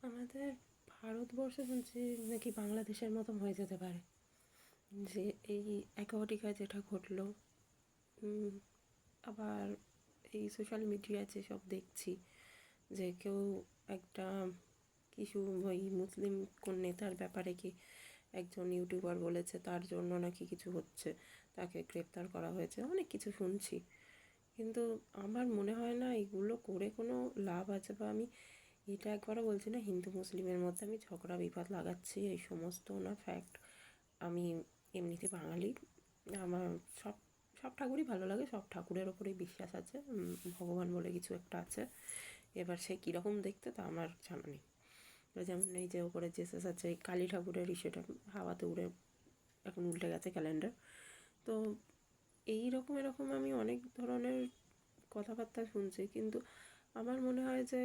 আমাদের ভারতবর্ষ শুনছি নাকি বাংলাদেশের মতন হয়ে যেতে পারে, যে এই অ্যাকোয়াটিকায় যেটা ঘটলো। আবার এই সোশ্যাল মিডিয়ায় যেসব দেখছি যে কেউ একটা কিছু ওই মুসলিম কোন নেতার ব্যাপারে কি একজন ইউটিউবার বলেছে, তার জন্য নাকি কিছু হচ্ছে, তাকে গ্রেপ্তার করা হয়েছে, অনেক কিছু শুনছি। কিন্তু আমার মনে হয় না এগুলো করে কোনো লাভ আছে, বা আমি এটা একবারও বলছি না হিন্দু মুসলিমের মধ্যে আমি ঝগড়া বিবাদ লাগাচ্ছি, এই সমস্ত না ফ্যাক্ট। আমি এমনিতে বাঙালি, আমার সব সব ঠাকুরই ভালো লাগে, সব ঠাকুরের ওপরেই বিশ্বাস আছে, ভগবান বলে কিছু একটা আছে। এবার সে কীরকম দেখতে তা আমার জানা নেই। যেমন এই যে ওপরে জেসাস আছে, এই কালী ঠাকুরের সেটা হাওয়াতে উড়ে এখন উল্টে গেছে ক্যালেন্ডার। তো এরকম আমি অনেক ধরনের কথাবার্তা শুনছি, কিন্তু আমার মনে হয় যে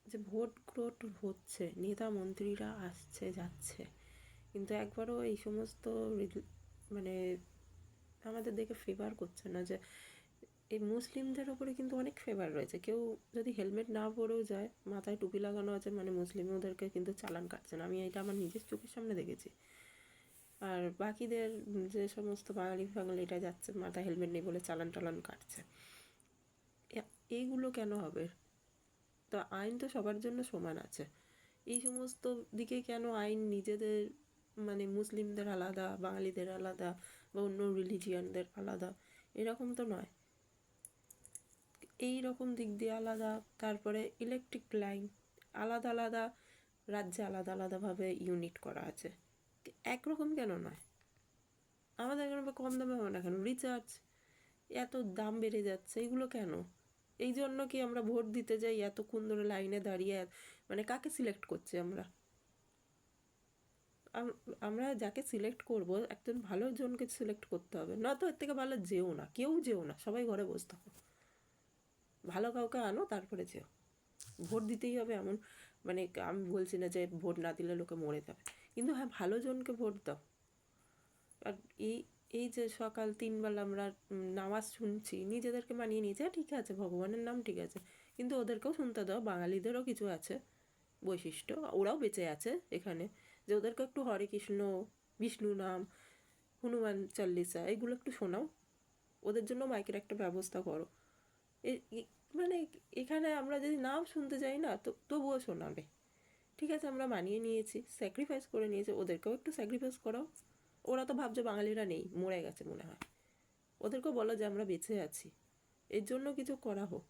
যে ভোট ক্রোট হচ্ছে, নেতা মন্ত্রীরা আসছে যাচ্ছে, কিন্তু একবারও এই সমস্ত মানে আমাদের দেখে ফেভার করছে না। যে এই মুসলিমদের ওপরে কিন্তু অনেক ফেভার রয়েছে, কেউ যদি হেলমেট না পরেও যায়, মাথায় টুপি লাগানো আছে, মানে মুসলিম ওদেরকে কিন্তু চালান কাটছে না। আমি এটা আমার নিজের চোখের সামনে দেখেছি। আর বাকিদের যে সমস্ত বাঙালিটা যাচ্ছে মাথায় হেলমেট নেই বলে চালান টালান কাটছে, এইগুলো কেন হবে? তো আইন তো সবার জন্য সমান আছে। এই সমস্ত দিকে কেন আইন নিজেদের, মানে মুসলিমদের আলাদা, বাঙালিদের আলাদা, বা অন্য রিলিজিয়ানদের আলাদা, এরকম তো নয়। এই রকম দিক দিয়ে আলাদা। তারপরে ইলেকট্রিক লাইন আলাদা আলাদা রাজ্যে আলাদা আলাদাভাবে ইউনিট করা আছে, একরকম কেন নয়? আমাদের এখানে কম দামে হবে না কেন? রিচার্জ এত দাম বেড়ে যাচ্ছে, এগুলো কেন? এই জন্য কি আমরা ভোট দিতে যাই এতক্ষণ ধরে লাইনে দাঁড়িয়ে, মানে কাকে সিলেক্ট করছি আমরা? আমরা যাকে সিলেক্ট করব একজন ভালো জনকে সিলেক্ট করতে হবে, না তো এর থেকে ভালো যেও না, কেউ যেও না, সবাই ঘরে বসে থাকো, ভালো কাউকে আনো তারপরে যেও। ভোট দিতেই হবে এমন, মানে আমি বলছি না যে ভোট না দিলে লোকে মরে যাবে, কিন্তু হ্যাঁ ভালো জনকে ভোট দাও। আর এই এই যে সকাল 3 বেলা আমরা নামাজ শুনছি, নিজেদেরকে মানিয়ে নিয়েছে, ঠিক আছে ভগবানের নাম ঠিক আছে, কিন্তু ওদেরকেও শুনতে দাও, বাঙালিদেরও কিছু আছে বৈশিষ্ট্য, ওরাও বেঁচে আছে এখানে, যে ওদেরকে একটু হরে কৃষ্ণ, বিষ্ণু নাম, হনুমান চল্লিশা এগুলো একটু শোনাও, ওদের জন্য মাইকের একটা ব্যবস্থা করো। মানে এখানে আমরা যদি নাও শুনতে যাই না, তো তবুও শোনাবে। ঠিক আছে আমরা মানিয়ে নিয়েছি, স্যাক্রিফাইস করে নিয়েছি, ওদেরকেও একটু স্যাক্রিফাইস করাও। ওরা তো ভাবছে বাঙালিরা নেই, মরে গেছে মনে হয়, ওদেরকেও বলো যে আমরা বেঁচে আছি, এর জন্য কিছু করা হোক।